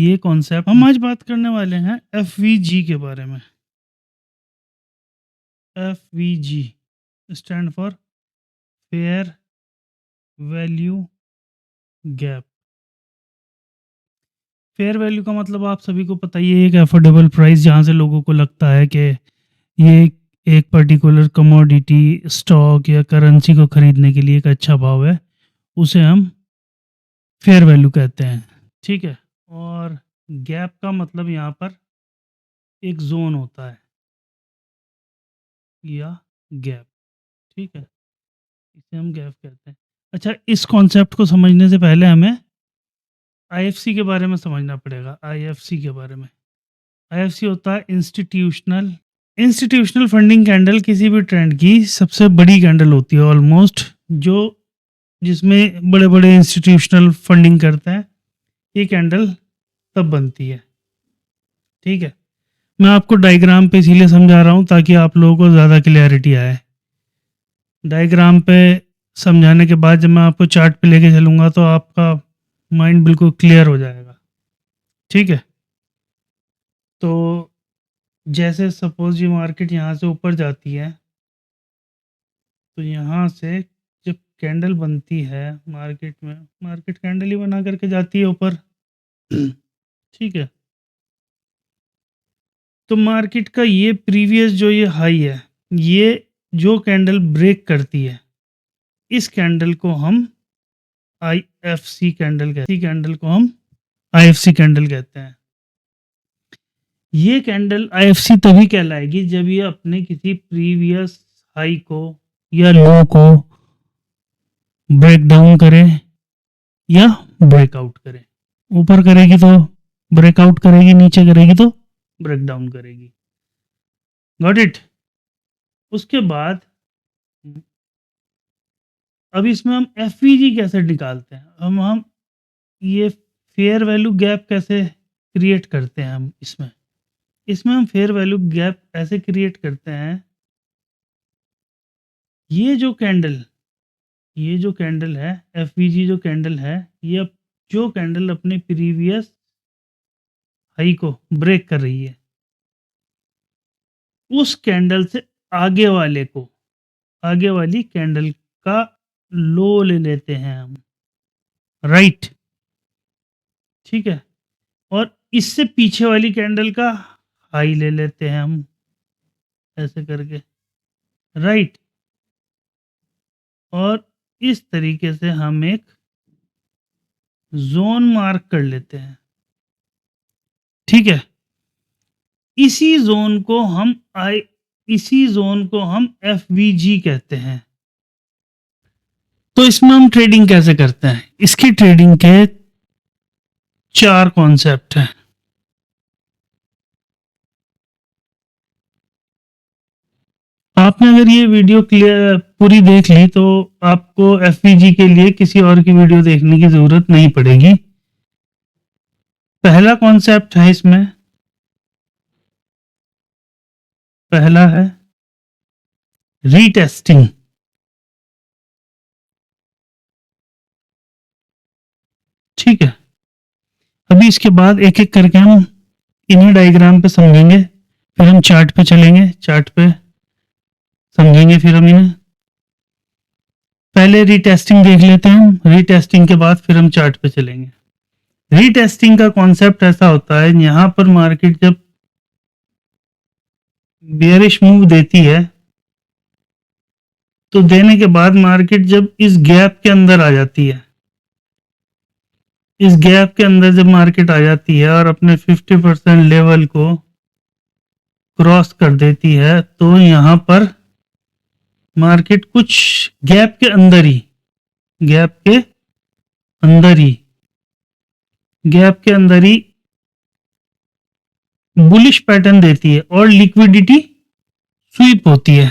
ये कॉन्सेप्ट हम आज बात करने वाले हैं एफवीजी के बारे में। FVG stand for fair value gap. Fair value का मतलब आप सभी को पता ही है, एक एफोर्डेबल प्राइस जहाँ से लोगों को लगता है कि ये एक पर्टिकुलर कमोडिटी, स्टॉक या करेंसी को खरीदने के लिए एक अच्छा भाव है, उसे हम फेयर वैल्यू कहते हैं। ठीक है। और गैप का मतलब यहाँ पर एक जोन होता है या गैप। ठीक है, इसे हम गैप कहते हैं। अच्छा, इस कॉन्सेप्ट को समझने से पहले हमें आईएफसी के बारे में समझना पड़ेगा। आईएफसी के बारे में, आईएफसी होता है इंस्टीट्यूशनल फंडिंग कैंडल। किसी भी ट्रेंड की सबसे बड़ी कैंडल होती है ऑलमोस्ट, जो जिसमें बड़े बड़े इंस्टीट्यूशनल फंडिंग करते हैं। ये कैंडल तब बनती है। ठीक है, मैं आपको डायग्राम पे इसीलिए समझा रहा हूँ ताकि आप लोगों को ज़्यादा क्लियरिटी आए। डायग्राम पे समझाने के बाद जब मैं आपको चार्ट पे लेके चलूँगा तो आपका माइंड बिल्कुल क्लियर हो जाएगा। ठीक है, तो जैसे सपोज ये मार्केट यहाँ से ऊपर जाती है, तो यहाँ से जब कैंडल बनती है मार्केट में, मार्केट कैंडल ही बना करके जाती है ऊपर। ठीक है, तो मार्केट का ये प्रीवियस जो ये हाई है, ये जो कैंडल ब्रेक करती है, इस कैंडल को हम आईएफसी कैंडल कहते हैं। कैंडल को हम आईएफसी कैंडल कहते हैं। ये कैंडल आईएफसी तभी कहलाएगी जब ये अपने किसी प्रीवियस हाई को या लो को ब्रेक डाउन करे या ब्रेकआउट करे। ऊपर करेगी तो ब्रेकआउट करेगी, नीचे करेगी तो ब्रेक डाउन करेगी। Got it. उसके बाद अब इसमें हम एफवीजी कैसे निकालते हैं, हम ये फेयर वैल्यू गैप कैसे क्रिएट करते हैं। हम इसमें हम फेयर वैल्यू गैप ऐसे क्रिएट करते हैं। ये जो कैंडल है, एफवीजी जो कैंडल है, ये जो कैंडल अपने प्रीवियस हाई को ब्रेक कर रही है, उस कैंडल से आगे वाली कैंडल का लो ले लेते हैं हम। राइट। ठीक है, और इससे पीछे वाली कैंडल का हाई ले लेते हैं हम, ऐसे करके। राइट। और इस तरीके से हम एक जोन मार्क कर लेते हैं। ठीक है, इसी जोन को हम एफवीजी कहते हैं। तो इसमें हम ट्रेडिंग कैसे करते हैं, इसकी ट्रेडिंग के 4 कॉन्सेप्ट हैं। आपने अगर ये वीडियो पूरी देख ली तो आपको एफवीजी के लिए किसी और की वीडियो देखने की जरूरत नहीं पड़ेगी। पहला कॉन्सेप्ट है इसमें, पहला है रीटेस्टिंग। ठीक है, अभी इसके बाद एक एक करके हम इन्हीं डायग्राम पे समझेंगे, फिर हम चार्ट पे चलेंगे, चार्ट पे समझेंगे, फिर हम इन्हें पहले रीटेस्टिंग देख लेते हैं। हम रीटेस्टिंग के बाद फिर हम चार्ट पे चलेंगे। रीटेस्टिंग का कॉन्सेप्ट ऐसा होता है, यहां पर मार्केट जब बेयरिश मूव देती है, तो देने के बाद मार्केट जब इस गैप के अंदर आ जाती है, इस गैप के अंदर जब मार्केट आ जाती है और अपने 50% लेवल को क्रॉस कर देती है, तो यहां पर मार्केट कुछ गैप के अंदर ही बुलिश पैटर्न देती है और लिक्विडिटी स्वीप होती है।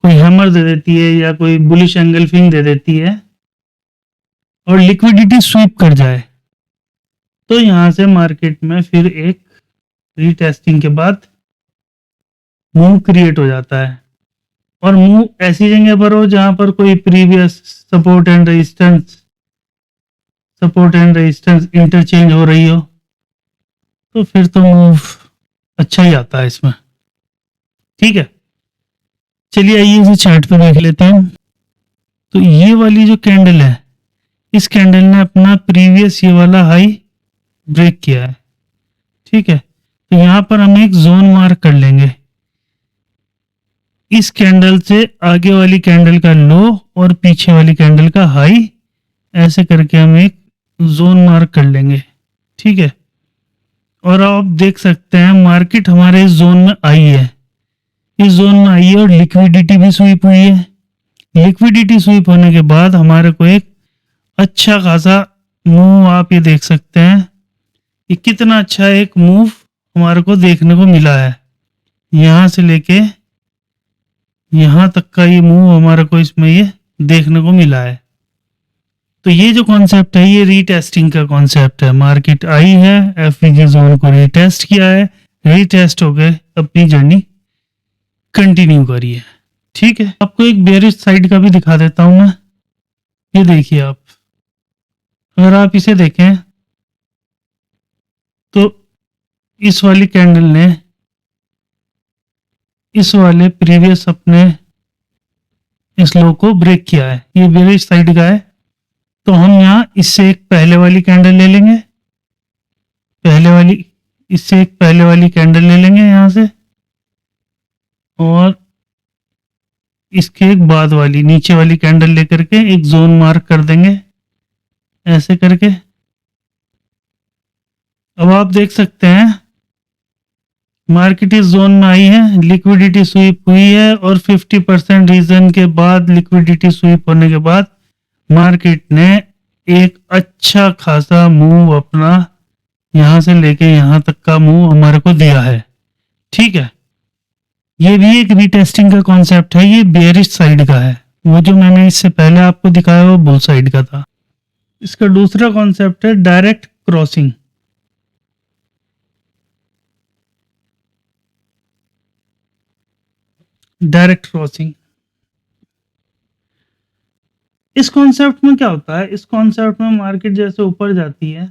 कोई हैमर दे देती है या कोई बुलिश एंगल्फिंग दे देती है और लिक्विडिटी स्वीप कर जाए, तो यहां से मार्केट में फिर एक रीटेस्टिंग के बाद मूव क्रिएट हो जाता है। और मूव ऐसी जगह पर हो जहां पर कोई previous support and resistance interchange हो रही हो, तो फिर तो मूव अच्छा ही आता है इसमें। ठीक है, चलिए आइए इसे चार्ट पे देख लेते हैं। तो ये वाली जो कैंडल है, इस कैंडल ने अपना प्रीवियस ये वाला हाई ब्रेक किया है। ठीक है, तो यहाँ पर हम एक जोन मार्क कर लेंगे। इस कैंडल से आगे वाली कैंडल का लो और पीछे वाली कैंडल का हाई, ऐसे करके हम एक जोन मार्क कर लेंगे। ठीक है, और आप देख सकते हैं मार्केट हमारे इस जोन में आई है, इस जोन में आई है और लिक्विडिटी भी स्वीप हुई है। लिक्विडिटी स्वीप होने के बाद हमारे को एक अच्छा खासा मूव, आप ये देख सकते हैं कि कितना अच्छा एक मूव हमारे को देखने को मिला है। यहां से लेके यहां तक का ये मूव हमारे को इसमें ये देखने को मिला है। तो ये जो कॉन्सेप्ट है ये रीटेस्टिंग का कॉन्सेप्ट है। मार्केट आई है, एफवीजी जोन को रीटेस्ट किया है, रीटेस्ट हो गए, अपनी जर्नी कंटिन्यू करी है। ठीक है, आपको एक बेयरिश साइड का भी दिखा देता हूं मैं। ये देखिए आप, अगर आप इसे देखें तो इस वाली कैंडल ने इस वाले प्रीवियस अपने इस लो को ब्रेक किया है, ये बेयरिश साइड का है। तो हम यहाँ इससे एक पहले वाली कैंडल ले लेंगे, इससे एक पहले वाली कैंडल ले लेंगे यहाँ से, और इसके एक बाद वाली नीचे वाली कैंडल लेकर के एक जोन मार्क कर देंगे ऐसे करके। अब आप देख सकते हैं मार्केट इस जोन में आई है, लिक्विडिटी स्वीप हुई है और 50% रीजन के बाद, लिक्विडिटी स्वीप होने के बाद मार्केट ने एक अच्छा खासा मूव अपना यहां से लेके यहां तक का मूव हमारे को दिया है। ठीक है, ये भी एक रीटेस्टिंग का कॉन्सेप्ट है, ये बेयरिश साइड का है। वो जो मैंने इससे पहले आपको दिखाया वो बुल साइड का था। इसका दूसरा कॉन्सेप्ट है डायरेक्ट क्रॉसिंग। डायरेक्ट क्रॉसिंग, इस कॉन्सेप्ट में क्या होता है, इस कॉन्सेप्ट में मार्केट जैसे ऊपर जाती है,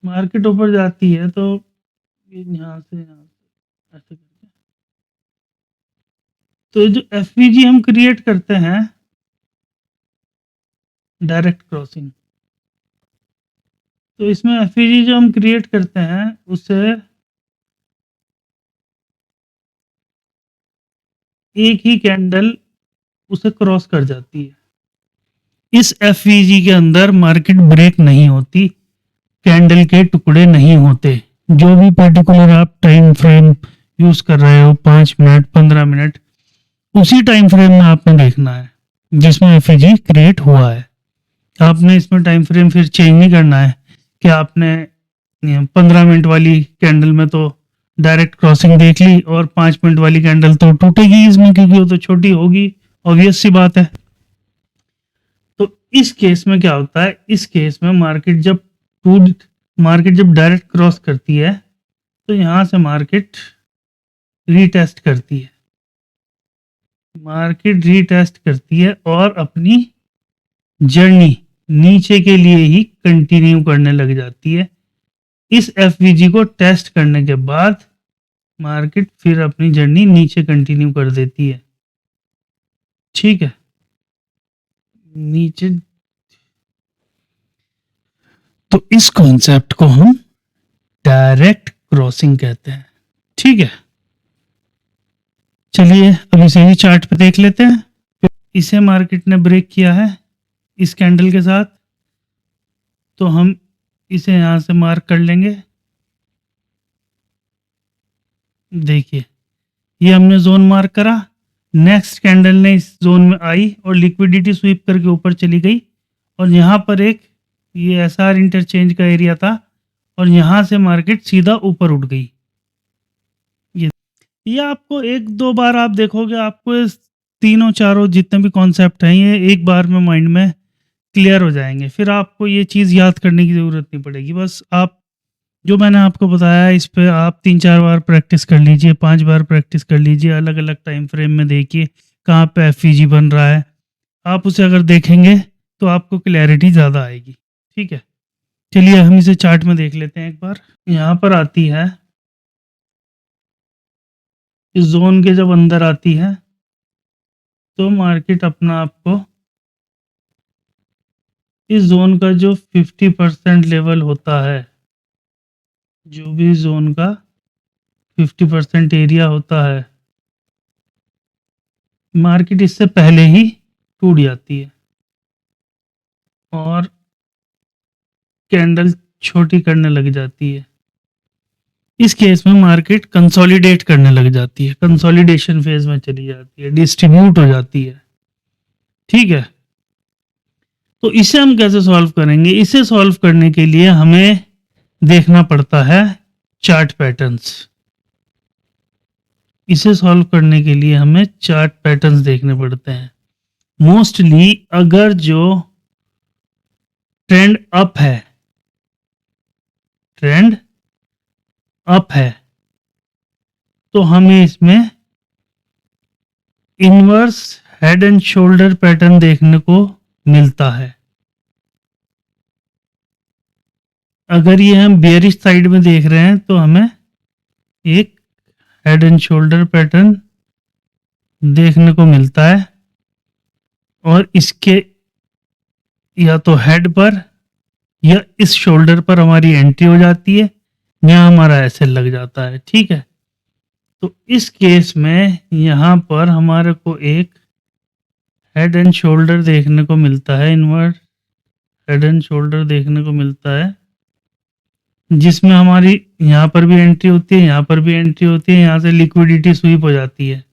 मार्केट ऊपर जाती है तो यहां से ऐसे करके, तो जो एफवीजी हम क्रिएट करते हैं डायरेक्ट क्रॉसिंग, तो इसमें एफवीजी जो हम क्रिएट करते हैं उसे एक ही कैंडल उसे क्रॉस कर जाती है। इस एफवीजी के अंदर मार्केट ब्रेक नहीं होती, कैंडल के टुकड़े नहीं होते। जो भी पर्टिकुलर आप टाइम फ्रेम यूज कर रहे हो, 5 मिनट 15 मिनट, उसी टाइम फ्रेम में आपने देखना है जिसमें एफवीजी क्रिएट हुआ है। आपने इसमें टाइम फ्रेम फिर चेंज नहीं करना है कि आपने 15 मिनट वाली कैंडल में तो डायरेक्ट क्रॉसिंग देख ली और 5 मिनट वाली कैंडल तो टूटेगी इसमें, क्योंकि वो तो छोटी होगी, ऑब्वियस सी बात है। तो इस केस में क्या होता है, इस केस में मार्केट जब डायरेक्ट क्रॉस करती है तो यहां से मार्केट रीटेस्ट करती है, और अपनी जर्नी नीचे के लिए ही कंटिन्यू करने लग जाती है। इस एफवीजी को टेस्ट करने के बाद मार्केट फिर अपनी जर्नी नीचे कंटिन्यू कर देती है। ठीक है, नीचे, तो इस कॉन्सेप्ट को हम डायरेक्ट क्रॉसिंग कहते हैं। ठीक है, चलिए अब इसे ही चार्ट पे देख लेते हैं। इसे मार्केट ने ब्रेक किया है इस कैंडल के साथ, तो हम इसे यहां से मार्क कर लेंगे। देखिए ये हमने जोन मार्क करा, नेक्स्ट कैंडल ने इस जोन में आई और लिक्विडिटी स्वीप करके ऊपर चली गई, और यहाँ पर एक ये एसआर इंटरचेंज का एरिया था और यहाँ से मार्केट सीधा ऊपर उठ गई। ये आपको एक दो बार आप देखोगे, आपको इस तीनों चारों जितने भी कॉन्सेप्ट हैं ये एक बार में माइंड में क्लियर हो जाएंगे। फिर आपको ये चीज़ याद करने की ज़रूरत नहीं पड़ेगी। बस आप जो मैंने आपको बताया इस पे आप 3-4 बार प्रैक्टिस कर लीजिए, 5 बार प्रैक्टिस कर लीजिए, अलग अलग टाइम फ्रेम में देखिए कहाँ पे एफवीजी बन रहा है, आप उसे अगर देखेंगे तो आपको क्लैरिटी ज़्यादा आएगी। ठीक है, चलिए हम इसे चार्ट में देख लेते हैं एक बार। यहाँ पर आती है, इस जोन के जब अंदर आती है तो मार्केट अपना आपको इस जोन का जो 50% लेवल होता है, जो भी जोन का 50% एरिया होता है, मार्केट इससे पहले ही टूट जाती है और कैंडल छोटी करने लग जाती है। इस केस में मार्केट कंसोलिडेट करने लग जाती है, कंसोलिडेशन फेज में चली जाती है, डिस्ट्रीब्यूट हो जाती है। ठीक है, तो इसे हम कैसे सॉल्व करेंगे? इसे सॉल्व करने के लिए हमें देखना पड़ता है चार्ट पैटर्न्स। इसे सॉल्व करने के लिए हमें चार्ट पैटर्न्स देखने पड़ते हैं। मोस्टली अगर जो ट्रेंड अप है, ट्रेंड अप है, तो हमें इसमें inverse head and shoulder pattern देखने को मिलता है। अगर ये हम बेयरिश साइड में देख रहे हैं तो हमें एक हेड एंड शोल्डर पैटर्न देखने को मिलता है और इसके या तो हेड पर या इस शोल्डर पर हमारी एंट्री हो जाती है या हमारा एसएल लग जाता है। ठीक है, तो इस केस में यहाँ पर हमारे को एक हेड एंड शोल्डर देखने को मिलता है, इनवर्ट हेड एंड शोल्डर देखने को मिलता है, जिसमें हमारी यहाँ पर भी एंट्री होती है, यहाँ पर भी एंट्री होती है, यहाँ से लिक्विडिटी स्वीप हो जाती है,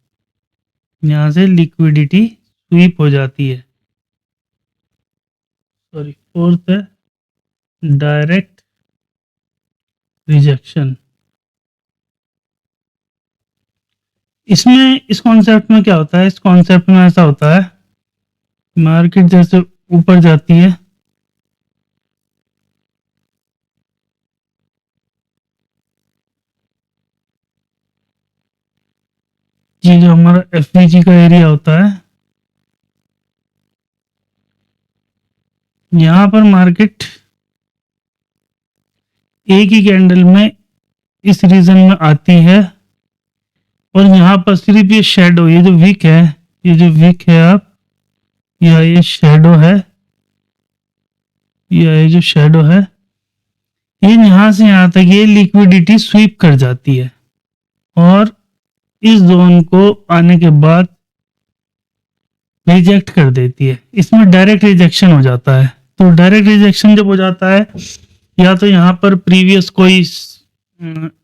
यहाँ से लिक्विडिटी स्वीप हो जाती है। सॉरी, फोर्थ है डायरेक्ट रिजेक्शन। इसमें इस कॉन्सेप्ट में क्या होता है? इस कॉन्सेप्ट में ऐसा होता है, मार्केट जैसे ऊपर जाती है, ये जो हमारा एफवीजी का एरिया होता है, यहाँ पर मार्केट एक ही कैंडल में इस रीजन में आती है और यहाँ पर सिर्फ ये शेडो, ये जो विक है, ये जो विक है आप, या ये शेडो है, या ये जो शेडो है, ये यहाँ से यहाँ तक ये लिक्विडिटी स्वीप कर जाती है और इस जोन को आने के बाद रिजेक्ट कर देती है। इसमें डायरेक्ट रिजेक्शन हो जाता है। तो डायरेक्ट रिजेक्शन जब हो जाता है, या तो यहाँ पर प्रीवियस कोई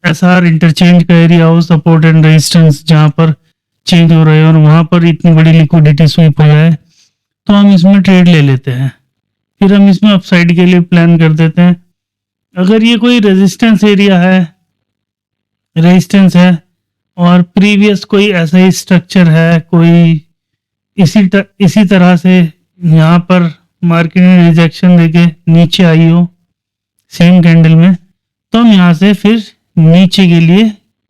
एसआर इंटरचेंज का एरिया हो, सपोर्ट एंड रेजिस्टेंस जहाँ पर चेंज हो रहे हैं और वहां पर इतनी बड़ी लिक्विडिटी स्वीप हो जाए, तो हम इसमें ट्रेड ले लेते हैं, फिर हम इसमें अपसाइड के लिए प्लान कर देते हैं। अगर ये कोई रेजिस्टेंस एरिया है, रेजिस्टेंस है और प्रीवियस कोई ऐसा ही स्ट्रक्चर है, कोई इसी तरह से यहाँ पर मार्केट ने रिजेक्शन देके नीचे आई हो सेम कैंडल में, तो हम यहाँ से फिर नीचे के लिए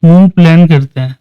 मूव प्लान करते हैं।